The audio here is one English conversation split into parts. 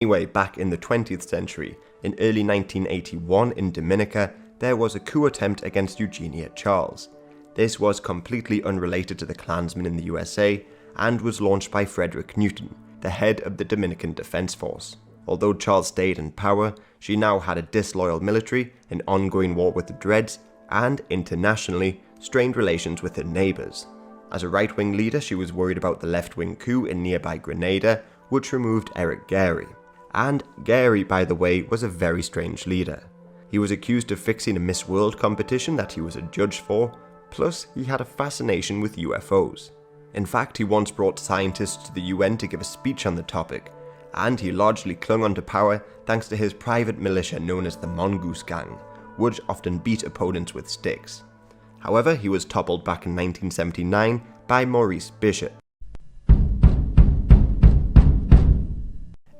Anyway, back in the 20th century, in early 1981 in Dominica, there was a coup attempt against Eugenia Charles. This was completely unrelated to the Klansmen in the USA and was launched by Frederick Newton, the head of the Dominican Defense Force. Although Charles stayed in power, she now had a disloyal military, an ongoing war with the Dreads, and, internationally, strained relations with her neighbours. As a right-wing leader, she was worried about the left-wing coup in nearby Grenada, which removed Eric Gairy. And Gairy, by the way, was a very strange leader. He was accused of fixing a Miss World competition that he was a judge for, plus he had a fascination with UFOs. In fact, he once brought scientists to the UN to give a speech on the topic, and he largely clung onto power thanks to his private militia known as the Mongoose Gang, which often beat opponents with sticks. However, he was toppled back in 1979 by Maurice Bishop.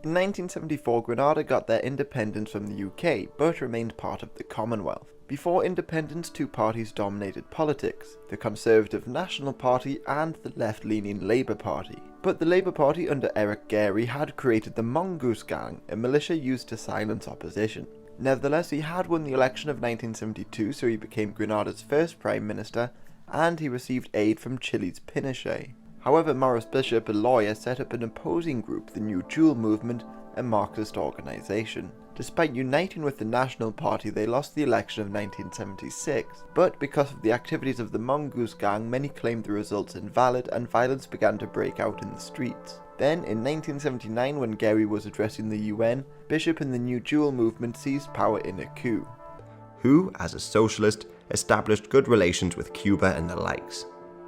In 1974, Grenada got their independence from the UK, but remained part of the Commonwealth. Before independence, two parties dominated politics, the Conservative National Party and the left-leaning Labour Party. But the Labour Party under Eric Gairy had created the Mongoose Gang, a militia used to silence opposition. Nevertheless, he had won the election of 1972, so he became Grenada's first Prime Minister, and he received aid from Chile's Pinochet. However, Maurice Bishop, a lawyer, set up an opposing group, the New Jewel Movement, a Marxist organisation. Despite uniting with the National Party, they lost the election of 1976, but because of the activities of the Mongoose Gang, many claimed the results invalid and violence began to break out in the streets. Then, in 1979, when Gairy was addressing the UN, Bishop and the New Jewel Movement seized power in a coup. Who, as a socialist, established good relations with Cuba and the likes.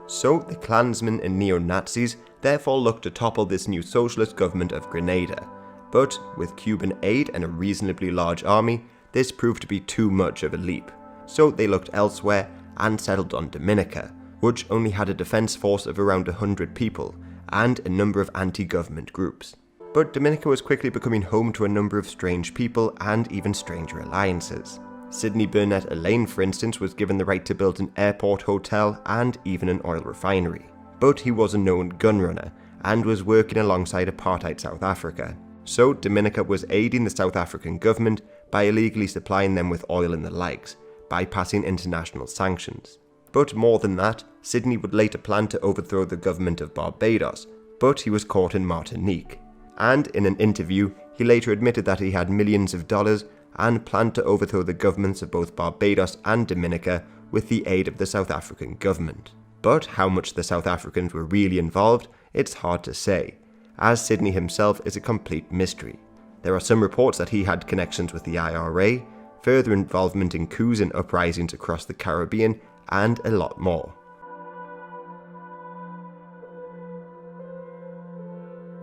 So, the Klansmen and neo-Nazis therefore looked to topple this new socialist government of Grenada. But, with Cuban aid and a reasonably large army, this proved to be too much of a leap. So they looked elsewhere and settled on Dominica, which only had a defense force of around 100 people, and a number of anti-government groups. But Dominica was quickly becoming home to a number of strange people and even stranger alliances. Sidney Burnett Elaine, for instance, was given the right to build an airport, hotel, and even an oil refinery. But he was a known gunrunner, and was working alongside apartheid South Africa. So Dominica was aiding the South African government by illegally supplying them with oil and the likes, bypassing international sanctions. But more than that, Sidney would later plan to overthrow the government of Barbados, but he was caught in Martinique. And in an interview, he later admitted that he had millions of dollars and planned to overthrow the governments of both Barbados and Dominica with the aid of the South African government. But how much the South Africans were really involved, it's hard to say, as Sidney himself is a complete mystery. There are some reports that he had connections with the IRA, further involvement in coups and uprisings across the Caribbean, and a lot more.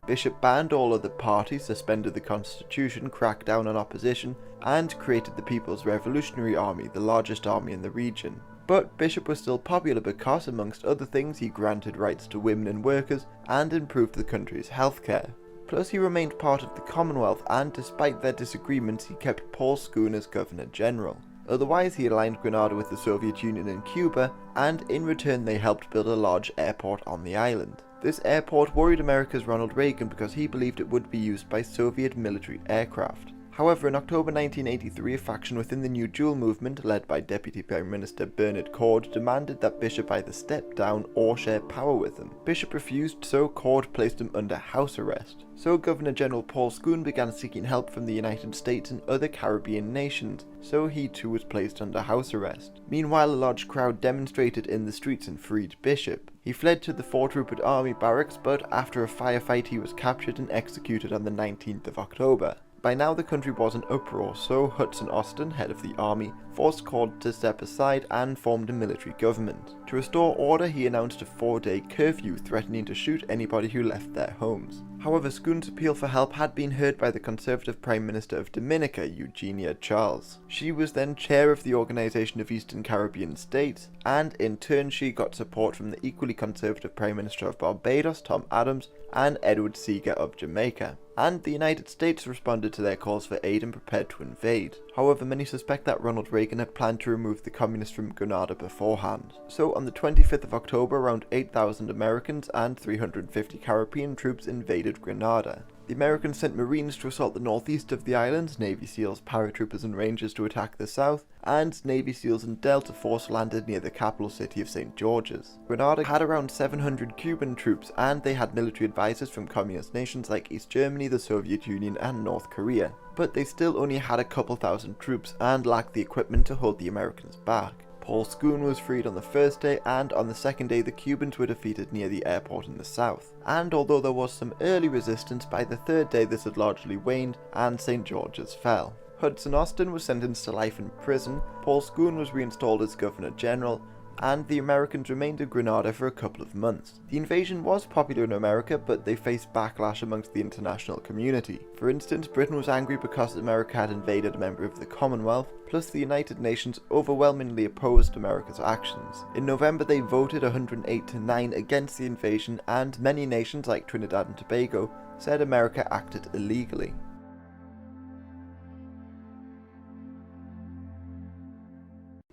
Bishop banned all other parties, suspended the constitution, cracked down on opposition, and created the People's Revolutionary Army, the largest army in the region. But Bishop was still popular because, amongst other things, he granted rights to women and workers, and improved the country's healthcare. Plus, he remained part of the Commonwealth, and despite their disagreements, he kept Paul Schoon as Governor General. Otherwise, he aligned Grenada with the Soviet Union and Cuba, and in return they helped build a large airport on the island. This airport worried America's Ronald Reagan because he believed it would be used by Soviet military aircraft. However, in October 1983, a faction within the New Jewel movement, led by Deputy Prime Minister Bernard Cord, demanded that Bishop either step down or share power with them. Bishop refused, so Cord placed him under house arrest. So Governor General Paul Schoon began seeking help from the United States and other Caribbean nations, so he too was placed under house arrest. Meanwhile, a large crowd demonstrated in the streets and freed Bishop. He fled to the Fort Rupert Army barracks, but after a firefight he was captured and executed on the 19th of October. By now the country was in uproar, so Hudson Austin, head of the army, forced Cord to step aside and formed a military government. To restore order, he announced a 4-day curfew, threatening to shoot anybody who left their homes. However, Schoon's appeal for help had been heard by the Conservative Prime Minister of Dominica, Eugenia Charles. She was then chair of the Organization of Eastern Caribbean States, and in turn she got support from the equally conservative Prime Minister of Barbados, Tom Adams, and Edward Seager of Jamaica. And the United States responded to their calls for aid and prepared to invade. However, many suspect that Ronald Reagan had planned to remove the communists from Grenada beforehand. So on the 25th of October, around 8,000 Americans and 350 Caribbean troops invaded Grenada. The Americans sent Marines to assault the northeast of the island, Navy SEALs, paratroopers and Rangers to attack the south, and Navy SEALs and Delta Force landed near the capital city of St. George's. Grenada had around 700 Cuban troops, and they had military advisors from communist nations like East Germany, the Soviet Union and North Korea. But they still only had a couple thousand troops and lacked the equipment to hold the Americans back. Paul Scoon was freed on the first day, and on the second day the Cubans were defeated near the airport in the south. And although there was some early resistance, by the third day this had largely waned and St. George's fell. Hudson Austin was sentenced to life in prison, Paul Scoon was reinstalled as Governor General, and the Americans remained in Grenada for a couple of months. The invasion was popular in America, but they faced backlash amongst the international community. For instance, Britain was angry because America had invaded a member of the Commonwealth, plus the United Nations overwhelmingly opposed America's actions. In November they voted 108-9 against the invasion, and many nations like Trinidad and Tobago said America acted illegally.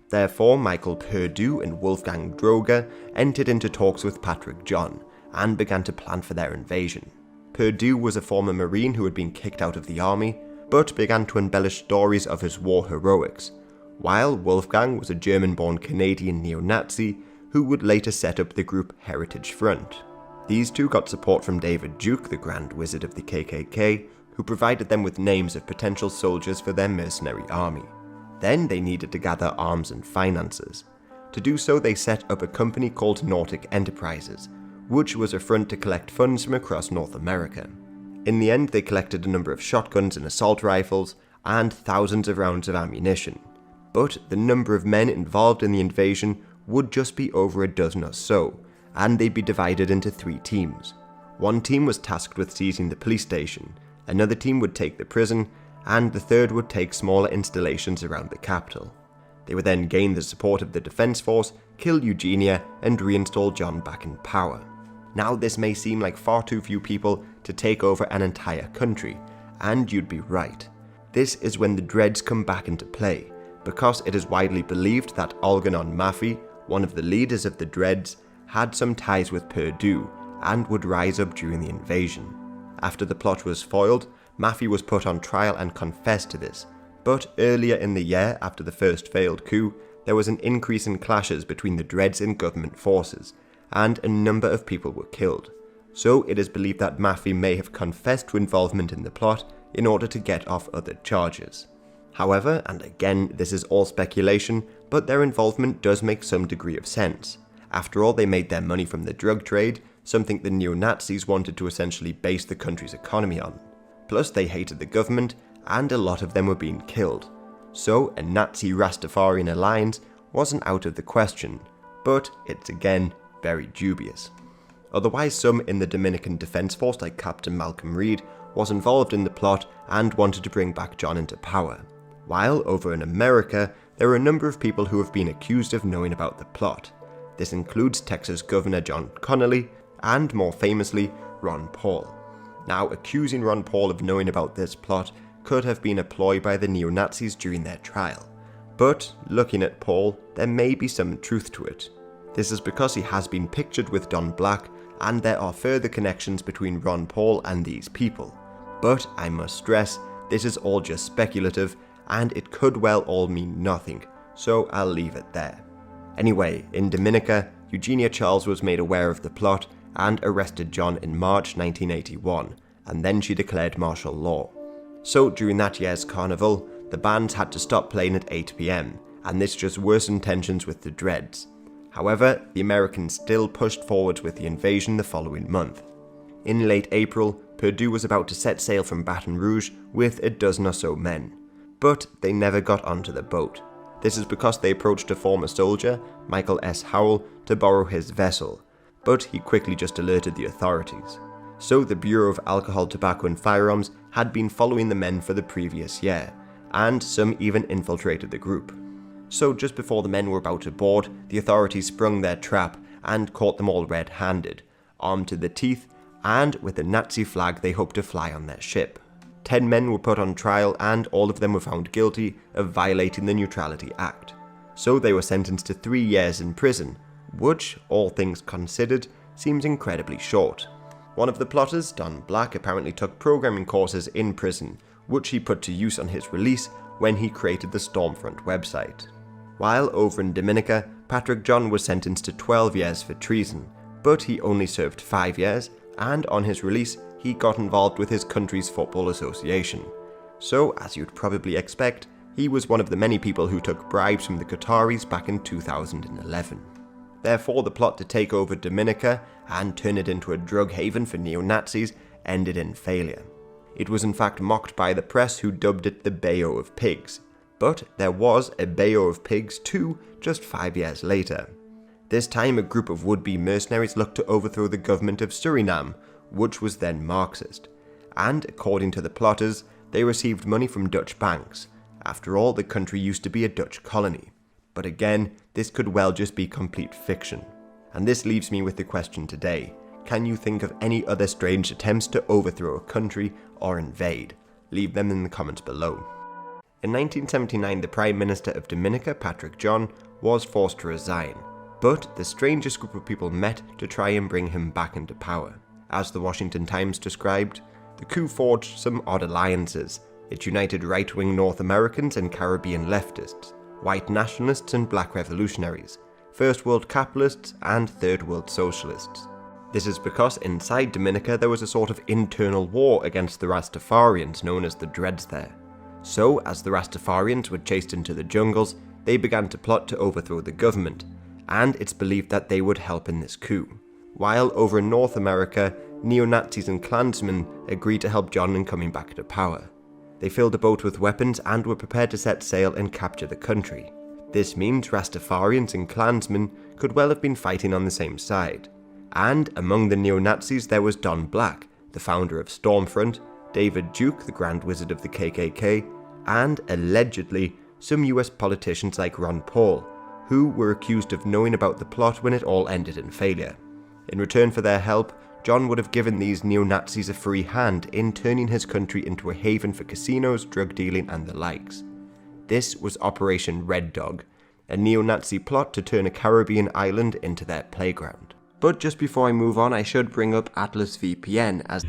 Therefore, Michael Perdue and Wolfgang Droger entered into talks with Patrick John and began to plan for their invasion. Perdue was a former Marine who had been kicked out of the army, but began to embellish stories of his war heroics, while Wolfgang was a German-born Canadian neo-Nazi who would later set up the group Heritage Front. These two got support from David Duke, the Grand Wizard of the KKK, who provided them with names of potential soldiers for their mercenary army. Then they needed to gather arms and finances. To do so, they set up a company called Nautic Enterprises, which was a front to collect funds from across North America. In the end, they collected a number of shotguns and assault rifles, and thousands of rounds of ammunition. But the number of men involved in the invasion would just be over a dozen or so, and they'd be divided into 3 teams. One team was tasked with seizing the police station, another team would take the prison, and the third would take smaller installations around the capital. They would then gain the support of the Defense Force, kill Eugenia, and reinstall John back in power. Now this may seem like far too few people to take over an entire country, and you'd be right. This is when the Dreads come back into play, because it is widely believed that Algernon Maffei, one of the leaders of the Dreads, had some ties with Perdue and would rise up during the invasion. After the plot was foiled, Maffei was put on trial and confessed to this, but earlier in the year, after the first failed coup, there was an increase in clashes between the Dreads and government forces, and a number of people were killed. So it is believed that Maffei may have confessed to involvement in the plot in order to get off other charges. However, and again this is all speculation, but their involvement does make some degree of sense. After all, they made their money from the drug trade, something the neo-Nazis wanted to essentially base the country's economy on. Plus they hated the government, and a lot of them were being killed. So a Nazi-Rastafarian alliance wasn't out of the question, but it's again very dubious. Otherwise, some in the Dominican Defense Force like Captain Malcolm Reed was involved in the plot and wanted to bring back John into power. While over in America, there are a number of people who have been accused of knowing about the plot. This includes Texas Governor John Connally, and more famously, Ron Paul. Now, accusing Ron Paul of knowing about this plot could have been a ploy by the neo-Nazis during their trial. But, looking at Paul, there may be some truth to it. This is because he has been pictured with Don Black, and there are further connections between Ron Paul and these people. But I must stress, this is all just speculative, and it could well all mean nothing, so I'll leave it there. Anyway, in Dominica, Eugenia Charles was made aware of the plot and arrested John in March 1981, and then she declared martial law. So during that year's carnival, the bands had to stop playing at 8 PM, and this just worsened tensions with the Dreads. However, the Americans still pushed forward with the invasion the following month. In late April, Perdue was about to set sail from Baton Rouge with a dozen or so men, but they never got onto the boat. This is because they approached a former soldier, Michael S. Howell, to borrow his vessel, but he quickly just alerted the authorities. So the Bureau of Alcohol, Tobacco and Firearms had been following the men for the previous year, and some even infiltrated the group. So just before the men were about to board, the authorities sprung their trap and caught them all red-handed, armed to the teeth, and with a Nazi flag they hoped to fly on their ship. 10 men were put on trial and all of them were found guilty of violating the Neutrality Act. So they were sentenced to 3 years in prison, which, all things considered, seems incredibly short. One of the plotters, Don Black, apparently took programming courses in prison, which he put to use on his release when he created the Stormfront website. While over in Dominica, Patrick John was sentenced to 12 years for treason, but he only served 5 years, and on his release, he got involved with his country's football association. So, as you'd probably expect, he was one of the many people who took bribes from the Qataris back in 2011. Therefore, the plot to take over Dominica and turn it into a drug haven for neo-Nazis ended in failure. It was in fact mocked by the press, who dubbed it the Bayou of Pigs. But there was a Bayou of Pigs 2 just 5 years later. This time, a group of would-be mercenaries looked to overthrow the government of Suriname, which was then Marxist. And according to the plotters, they received money from Dutch banks. After all, the country used to be a Dutch colony. But again, this could well just be complete fiction. And this leaves me with the question today: can you think of any other strange attempts to overthrow a country or invade? Leave them in the comments below. In 1979, the Prime Minister of Dominica, Patrick John, was forced to resign, but the strangest group of people met to try and bring him back into power. As the Washington Times described, the coup forged some odd alliances. It united right-wing North Americans and Caribbean leftists, white nationalists and black revolutionaries, first world capitalists and third world socialists. This is because inside Dominica there was a sort of internal war against the Rastafarians known as the Dreads there. So, as the Rastafarians were chased into the jungles, they began to plot to overthrow the government, and it's believed that they would help in this coup. While over in North America, neo-Nazis and Klansmen agreed to help John in coming back to power. They filled a boat with weapons and were prepared to set sail and capture the country. This means Rastafarians and Klansmen could well have been fighting on the same side. And among the neo-Nazis there was Don Black, the founder of Stormfront, David Duke, the Grand Wizard of the KKK, and allegedly some US politicians like Ron Paul, who were accused of knowing about the plot when it all ended in failure. In return for their help, John would have given these neo-Nazis a free hand in turning his country into a haven for casinos, drug dealing and the likes. This was Operation Red Dog, a neo-Nazi plot to turn a Caribbean island into their playground. But just before I move on, I should bring up Atlas VPN as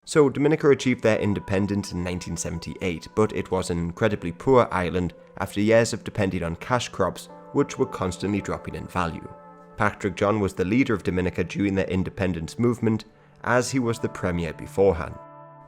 So, Dominica achieved their independence in 1978, but it was an incredibly poor island after years of depending on cash crops, which were constantly dropping in value. Patrick John was the leader of Dominica during their independence movement, as he was the premier beforehand.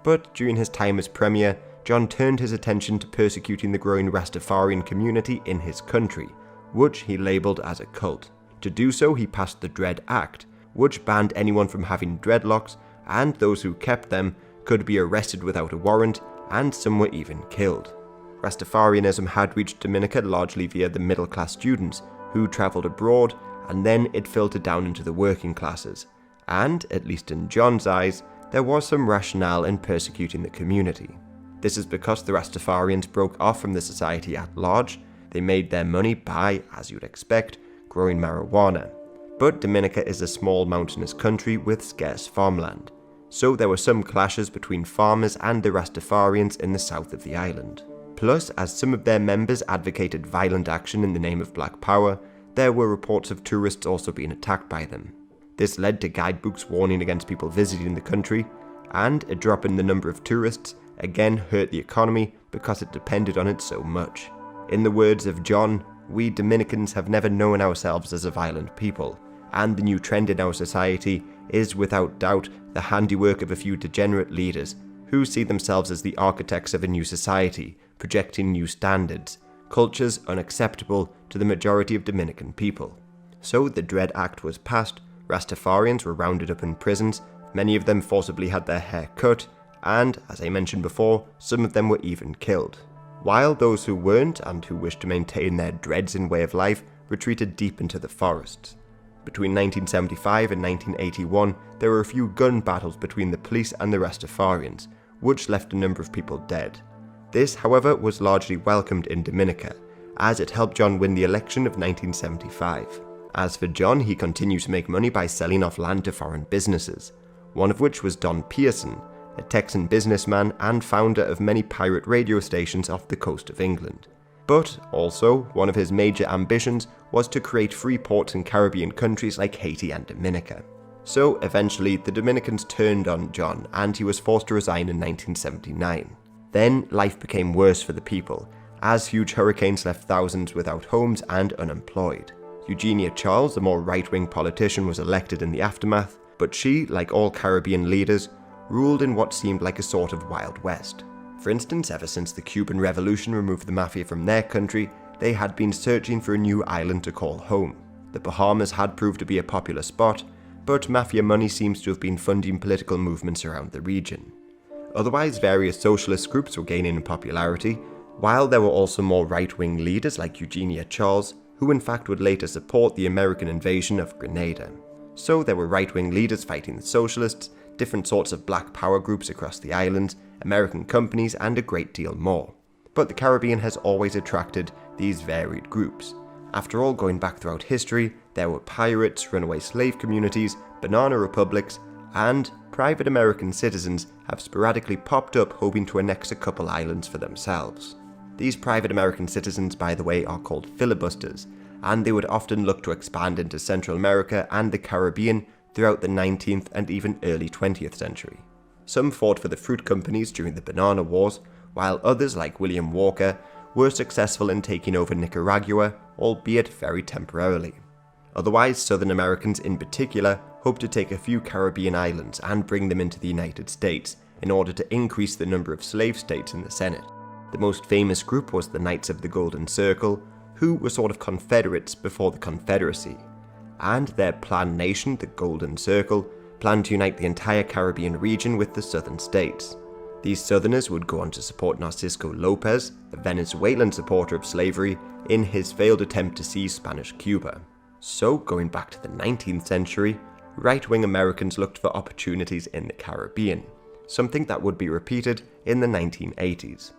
But during his time as premier, John turned his attention to persecuting the growing Rastafarian community in his country, which he labelled as a cult. To do so, he passed the Dread Act, which banned anyone from having dreadlocks, and those who kept them could be arrested without a warrant, and some were even killed. Rastafarianism had reached Dominica largely via the middle-class students who travelled abroad, and then it filtered down into the working classes. And, at least in John's eyes, there was some rationale in persecuting the community. This is because the Rastafarians broke off from the society at large. They made their money by, as you'd expect, growing marijuana. But Dominica is a small mountainous country with scarce farmland, so there were some clashes between farmers and the Rastafarians in the south of the island. Plus, as some of their members advocated violent action in the name of Black Power, there were reports of tourists also being attacked by them. This led to guidebooks warning against people visiting the country, and a drop in the number of tourists again hurt the economy because it depended on it so much. In the words of John, "We Dominicans have never known ourselves as a violent people, and the new trend in our society is without doubt the handiwork of a few degenerate leaders who see themselves as the architects of a new society, projecting new standards, cultures unacceptable to the majority of Dominican people." So the Dread Act was passed, Rastafarians were rounded up in prisons, many of them forcibly had their hair cut, and, as I mentioned before, some of them were even killed. While those who weren't, and who wished to maintain their dreads and way of life, retreated deep into the forests. Between 1975 and 1981, there were a few gun battles between the police and the Rastafarians, which left a number of people dead. This, however, was largely welcomed in Dominica, as it helped John win the election of 1975. As for John, he continued to make money by selling off land to foreign businesses, one of which was Don Pearson, a Texan businessman and founder of many pirate radio stations off the coast of England. But also, one of his major ambitions was to create free ports in Caribbean countries like Haiti and Dominica. So eventually, the Dominicans turned on John and he was forced to resign in 1979. Then life became worse for the people, as huge hurricanes left thousands without homes and unemployed. Eugenia Charles, the more right-wing politician, was elected in the aftermath, but she, like all Caribbean leaders, ruled in what seemed like a sort of Wild West. For instance, ever since the Cuban Revolution removed the mafia from their country, they had been searching for a new island to call home. The Bahamas had proved to be a popular spot, but mafia money seems to have been funding political movements around the region. Otherwise, various socialist groups were gaining in popularity, while there were also more right-wing leaders like Eugenia Charles, who in fact would later support the American invasion of Grenada. So there were right-wing leaders fighting the socialists, different sorts of black power groups across the island, American companies, and a great deal more. But the Caribbean has always attracted these varied groups. After all, going back throughout history, there were pirates, runaway slave communities, banana republics, and private American citizens have sporadically popped up hoping to annex a couple islands for themselves. These private American citizens, by the way, are called filibusters, and they would often look to expand into Central America and the Caribbean throughout the 19th and even early 20th century. Some fought for the fruit companies during the Banana Wars, while others, like William Walker, were successful in taking over Nicaragua, albeit very temporarily. Otherwise, Southern Americans in particular hoped to take a few Caribbean islands and bring them into the United States in order to increase the number of slave states in the Senate. The most famous group was the Knights of the Golden Circle, who were sort of Confederates before the Confederacy. And their planned nation, the Golden Circle, planned to unite the entire Caribbean region with the southern states. These Southerners would go on to support Narcisco Lopez, a Venezuelan supporter of slavery, in his failed attempt to seize Spanish Cuba. So, going back to the 19th century, right-wing Americans looked for opportunities in the Caribbean, something that would be repeated in the 1980s.